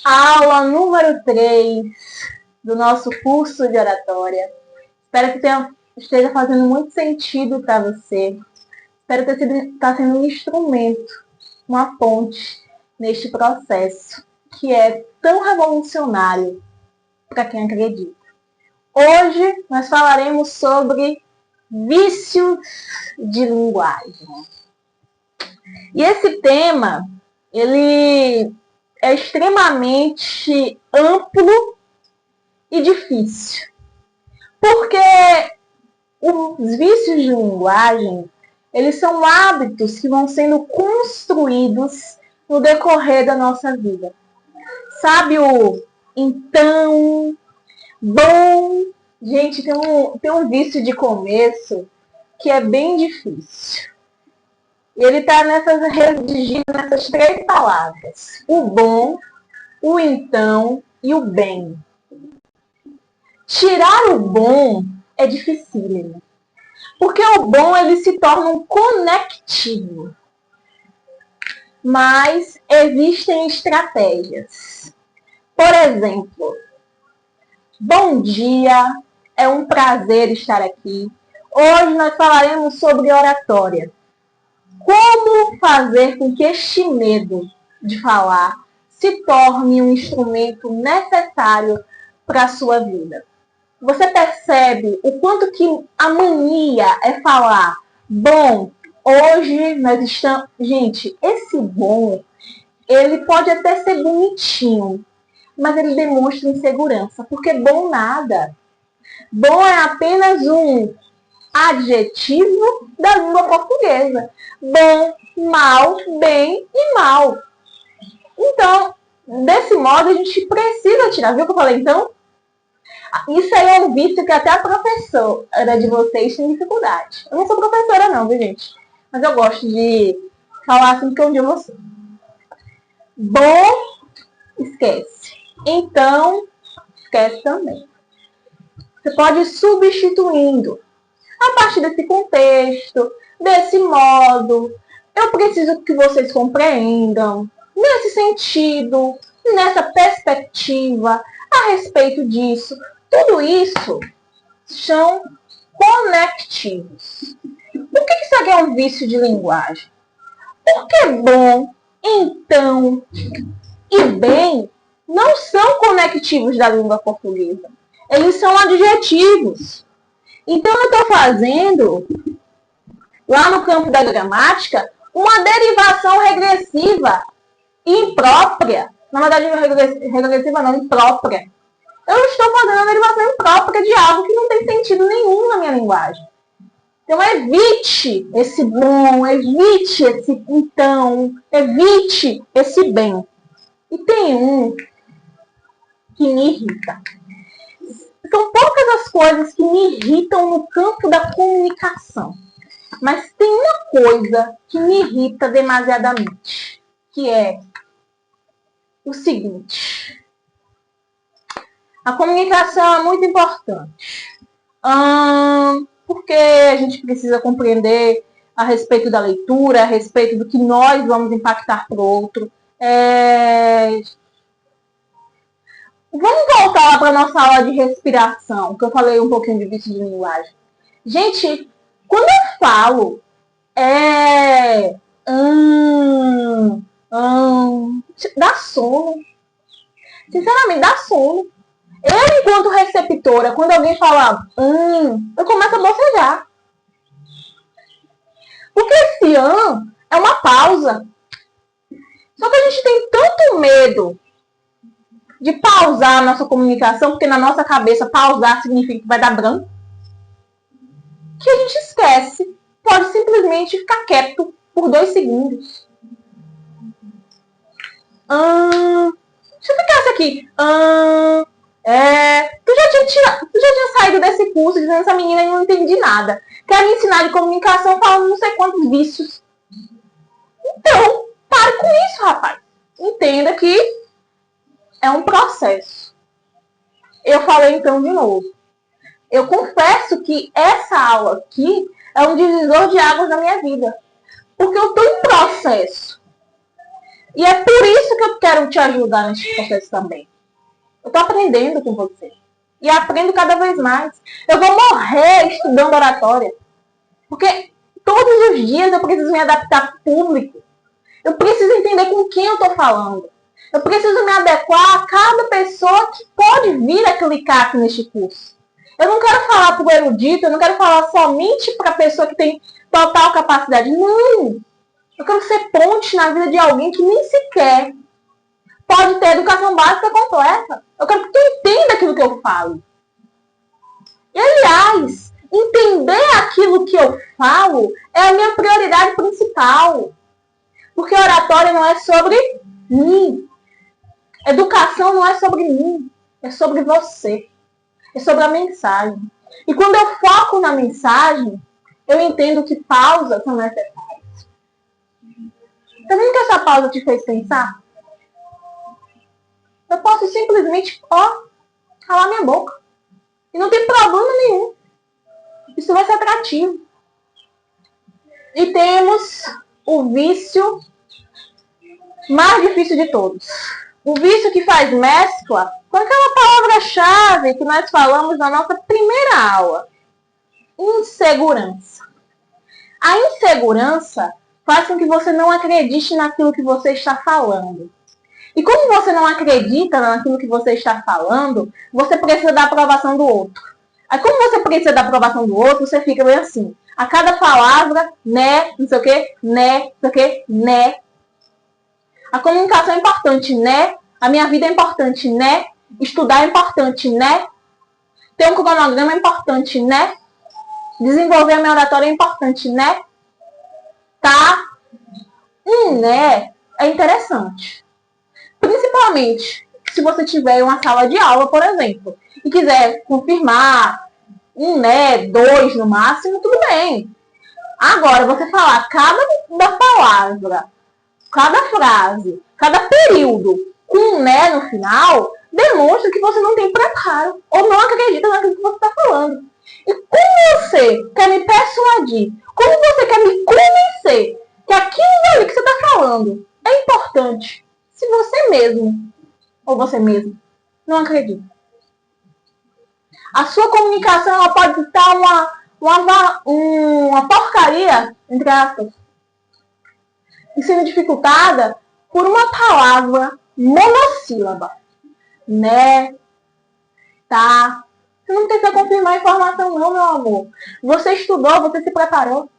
Aula número 3 do nosso curso de oratória. Espero que esteja fazendo muito sentido para você. Espero que está sendo um instrumento, uma ponte neste processo que é tão revolucionário para quem acredita. Hoje nós falaremos sobre vícios de linguagem. E esse tema, ele é extremamente amplo e difícil. Porque os vícios de linguagem, eles são hábitos que vão sendo construídos no decorrer da nossa vida. Sabe o então, bom? Gente, tem um vício de começo que é bem difícil. E ele está redigido nessas 3 palavras. O bom, o então e o bem. Tirar o bom é dificílimo. Porque o bom ele se torna um conectivo. Mas existem estratégias. Por exemplo, bom dia, é um prazer estar aqui. Hoje nós falaremos sobre oratória. Como fazer com que este medo de falar se torne um instrumento necessário para a sua vida? Você percebe o quanto que a mania é falar, bom, hoje nós estamos... Gente, esse bom, ele pode até ser bonitinho, mas ele demonstra insegurança, porque bom nada. Bom é apenas um adjetivo da língua portuguesa. Bom, mal, bem e mal. Então, desse modo, a gente precisa tirar. Viu o que eu falei, então? Isso aí é um vício que até a professora de vocês tem dificuldade. Eu não sou professora não, viu, gente? Mas eu gosto de falar assim que um dia eu vou ser. Bom, esquece. Então, esquece também. Você pode ir substituindo. A partir desse contexto, desse modo, eu preciso que vocês compreendam, nesse sentido, nessa perspectiva, a respeito disso. Tudo isso são conectivos. Por que isso aqui é um vício de linguagem? Porque bom, então e bem não são conectivos da língua portuguesa. Eles são adjetivos. Então, eu estou fazendo, lá no campo da gramática, uma derivação regressiva imprópria. Na verdade, regressiva não, imprópria. Eu estou fazendo uma derivação imprópria de algo que não tem sentido nenhum na minha linguagem. Então, evite esse bom, evite esse então, evite esse bem. E tem um que me irrita. São poucas as coisas que me irritam no campo da comunicação. Mas tem uma coisa que me irrita demasiadamente, que é o seguinte. A comunicação é muito importante. Porque a gente precisa compreender a respeito da leitura, a respeito do que nós vamos impactar para o outro. Vamos voltar lá para a nossa aula de respiração, que eu falei um pouquinho de vício de linguagem. Gente, quando eu falo dá sono. Sinceramente, dá sono. Eu, enquanto receptora, quando alguém fala eu começo a bocejar. Porque esse é uma pausa. Só que a gente tem tanto medo de pausar a nossa comunicação, porque na nossa cabeça pausar significa que vai dar branco, que a gente esquece. Pode simplesmente ficar quieto por 2 segundos. Se eu ficasse aqui, tu já tinha saído desse curso dizendo essa menina e não entendi nada. Quer me ensinar de comunicação falando não sei quantos vícios. Então, pare com isso, rapaz. Entenda que é um processo. Eu falei então de novo. Eu confesso que essa aula aqui é um divisor de águas na minha vida. Porque eu estou em processo. E é por isso que eu quero te ajudar nesse processo também. Eu estou aprendendo com você. E aprendo cada vez mais. Eu vou morrer estudando oratória. Porque todos os dias eu preciso me adaptar ao público. Eu preciso entender com quem eu estou falando. Eu preciso me adequar a cada pessoa que pode vir a clicar aqui neste curso. Eu não quero falar para o erudito, eu não quero falar somente para a pessoa que tem total capacidade. Não! Eu quero ser ponte na vida de alguém que nem sequer pode ter educação básica completa. Eu quero que tu entenda aquilo que eu falo. E, aliás, entender aquilo que eu falo é a minha prioridade principal. Porque oratória não é sobre mim. Educação não é sobre mim. É sobre você. É sobre a mensagem. E quando eu foco na mensagem, eu entendo que pausas são necessárias. Tá vendo que essa pausa te fez pensar? Eu posso simplesmente, calar minha boca. E não tem problema nenhum. Isso vai ser atrativo. E temos o vício mais difícil de todos. O vício que faz mescla com aquela palavra-chave que nós falamos na nossa primeira aula. Insegurança. A insegurança faz com que você não acredite naquilo que você está falando. E como você não acredita naquilo que você está falando, você precisa da aprovação do outro. Aí como você precisa da aprovação do outro, você fica bem assim. A cada palavra, né, não sei o que, né, não sei o que, né. A comunicação é importante, né. A minha vida é importante, né. Estudar é importante, né. Ter um cronograma é importante, né. Desenvolver a minha oratória é importante, né. Tá? Né é interessante. Principalmente se você tiver uma sala de aula, por exemplo, e quiser confirmar né, 2 no máximo, tudo bem. Agora, você falar cada palavra, cada frase, cada período com né no final, demonstra que você não tem preparo ou não acredita naquilo que você está falando. E como você quer me persuadir, como você quer me convencer que aquilo ali que você está falando é importante, se você mesmo ou você mesmo não acredita? A sua comunicação ela pode estar uma porcaria, entre aspas, e sendo dificultada por uma palavra monossílaba. Né? Tá? Você não precisa confirmar a informação não, meu amor. Você estudou, você se preparou.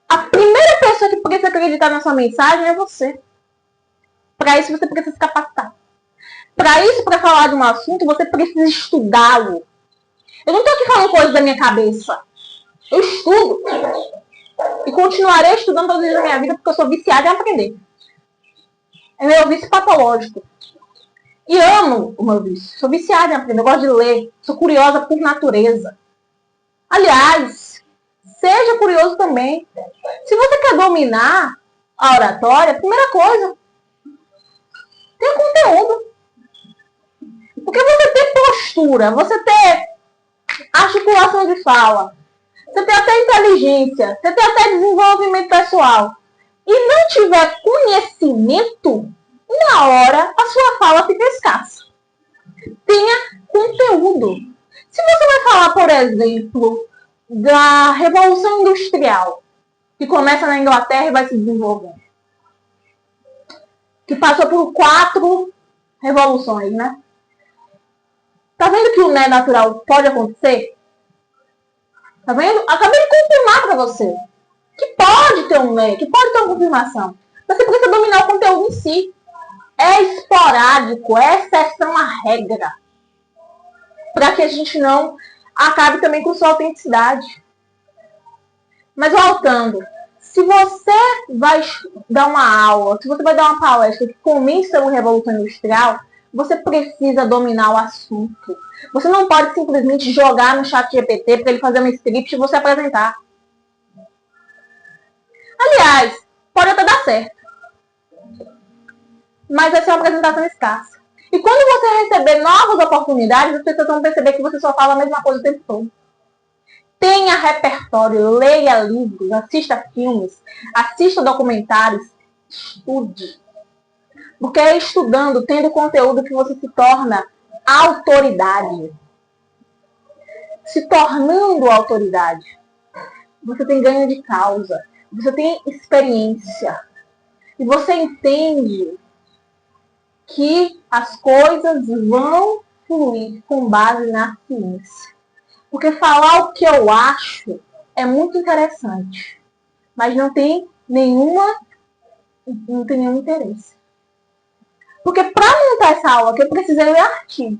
A primeira pessoa que precisa acreditar na sua mensagem é você. Para isso você precisa se capacitar. Para isso, para falar de um assunto, você precisa estudá-lo. Eu não estou aqui falando coisas da minha cabeça. Eu estudo. E continuarei estudando todos os dias da minha vida porque eu sou viciada em aprender. É meu vício patológico. E amo o meu vício. Sou viciada em aprender. Eu gosto de ler. Sou curiosa por natureza. Aliás, seja curioso também. Se você quer dominar a oratória, primeira coisa, tenha conteúdo. Porque você ter postura, você ter articulação de fala, você tem até inteligência, você tem até desenvolvimento pessoal, e não tiver conhecimento, na hora a sua fala fica escassa. Tenha conteúdo. Se você vai falar, por exemplo, da Revolução Industrial, que começa na Inglaterra e vai se desenvolvendo, que passou por 4 revoluções, né? Tá vendo que o né natural pode acontecer? Tá vendo? Acabei de confirmar para você que pode ter um né, que pode ter uma confirmação. Você precisa dominar o conteúdo em si. É esporádico, é exceção à regra. Para que a gente não acabe também com sua autenticidade. Mas voltando, se você vai dar uma aula, se você vai dar uma palestra que começa uma revolução industrial, você precisa dominar o assunto. Você não pode simplesmente jogar no chat GPT para ele fazer um script e você apresentar. Aliás, pode até dar certo. Mas vai ser uma apresentação escassa. E quando você receber novas oportunidades, as pessoas vão perceber que você só fala a mesma coisa o tempo todo. Tenha repertório, leia livros, assista filmes, assista documentários, estude. Porque é estudando, tendo conteúdo que você se torna autoridade. Se tornando autoridade, você tem ganho de causa, você tem experiência. E você entende que as coisas vão fluir com base na ciência. Porque falar o que eu acho é muito interessante, mas não tem nenhum interesse. Porque para montar essa aula aqui, eu precisei ler artigo.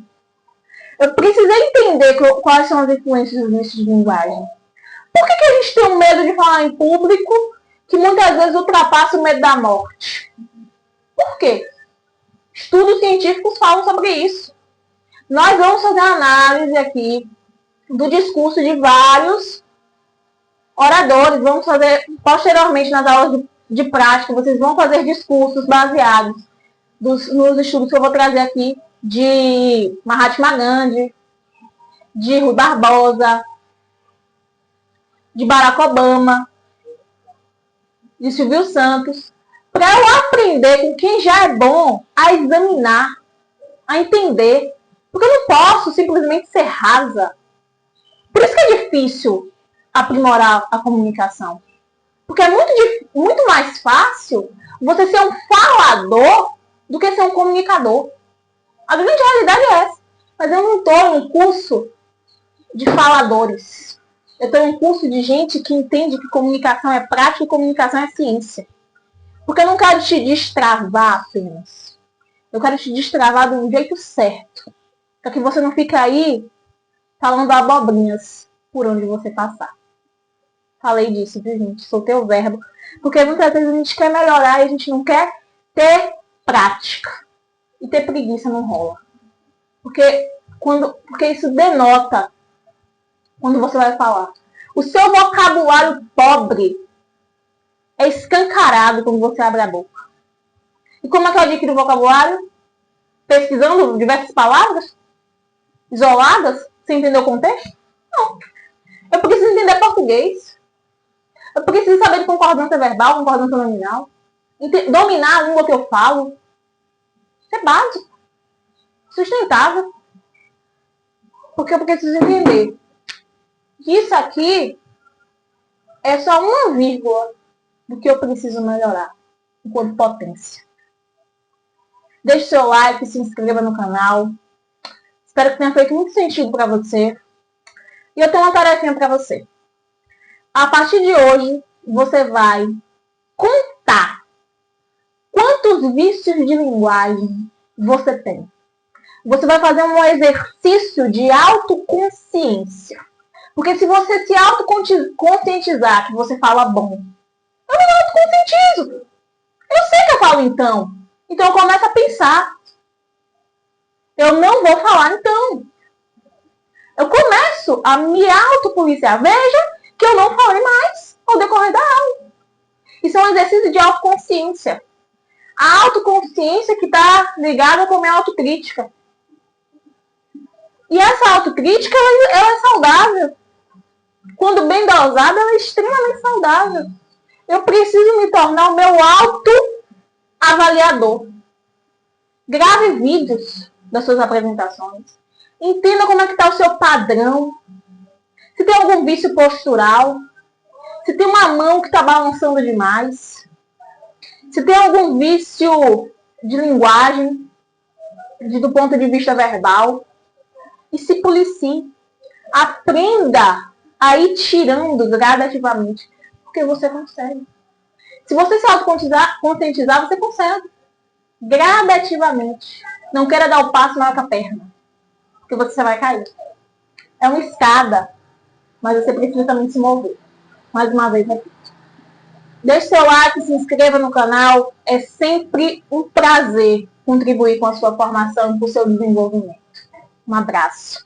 Eu precisei entender quais são as influências dos vícios de linguagem. Por que a gente tem um medo de falar em público que muitas vezes ultrapassa o medo da morte? Por quê? Estudos científicos falam sobre isso. Nós vamos fazer uma análise aqui do discurso de vários oradores. Vamos fazer, posteriormente, nas aulas de prática, vocês vão fazer discursos baseados nos estudos que eu vou trazer aqui de Mahatma Gandhi, de Rui Barbosa, de Barack Obama, de Silvio Santos, para eu aprender com quem já é bom a examinar, a entender. Porque eu não posso simplesmente ser rasa. Por isso que é difícil aprimorar a comunicação. Porque é muito mais fácil você ser um falador do que ser um comunicador. A grande realidade é essa. Mas eu não estou em um curso de faladores. Eu estou em um curso de gente que entende que comunicação é prática e comunicação é ciência. Porque eu não quero te destravar apenas. Eu quero te destravar de um jeito certo. Para que você não fique aí falando abobrinhas por onde você passar. Falei disso, viu, gente? Soltei o verbo. Porque muitas vezes a gente quer melhorar e a gente não quer ter prática. E ter preguiça não rola. Porque isso denota quando você vai falar. O seu vocabulário pobre é escancarado quando você abre a boca. E como é que eu adquiro vocabulário? Pesquisando diversas palavras? Isoladas? Sem entender o contexto? Não. Eu preciso entender português. Eu preciso saber de concordância verbal, concordância nominal. Dominar a língua que eu falo. Isso é básico. Sustentável. Porque eu preciso entender que isso aqui é só uma vírgula do que eu preciso melhorar enquanto potência. Deixe seu like, se inscreva no canal. Espero que tenha feito muito sentido para você. E eu tenho uma tarefinha para você. A partir de hoje, você vai contar quantos vícios de linguagem você tem. Você vai fazer um exercício de autoconsciência. Porque se você se autoconscientizar que você fala bom, eu me autoconscientizo. Eu sei que eu falo então. Então eu começo a pensar. Eu não vou falar então. Eu começo a me autopoliciar. Veja que eu não falei mais ao decorrer da aula. Isso é um exercício de autoconsciência. A autoconsciência que está ligada com a minha autocrítica. E essa autocrítica, ela é saudável. Quando bem dosada, ela é extremamente saudável. Eu preciso me tornar o meu autoavaliador. Grave vídeos das suas apresentações. Entenda como é que está o seu padrão. Se tem algum vício postural. Se tem uma mão que está balançando demais. Se tem algum vício de linguagem, do ponto de vista verbal. E se policie. Aprenda a ir tirando gradativamente. Porque você consegue. Se você se autoconscientizar, você consegue. Gradativamente. Não queira dar o passo maior que a perna. Porque você vai cair. É uma escada. Mas você precisa também se mover. Mais uma vez, repito. Deixe seu like, se inscreva no canal. É sempre um prazer contribuir com a sua formação e com o seu desenvolvimento. Um abraço.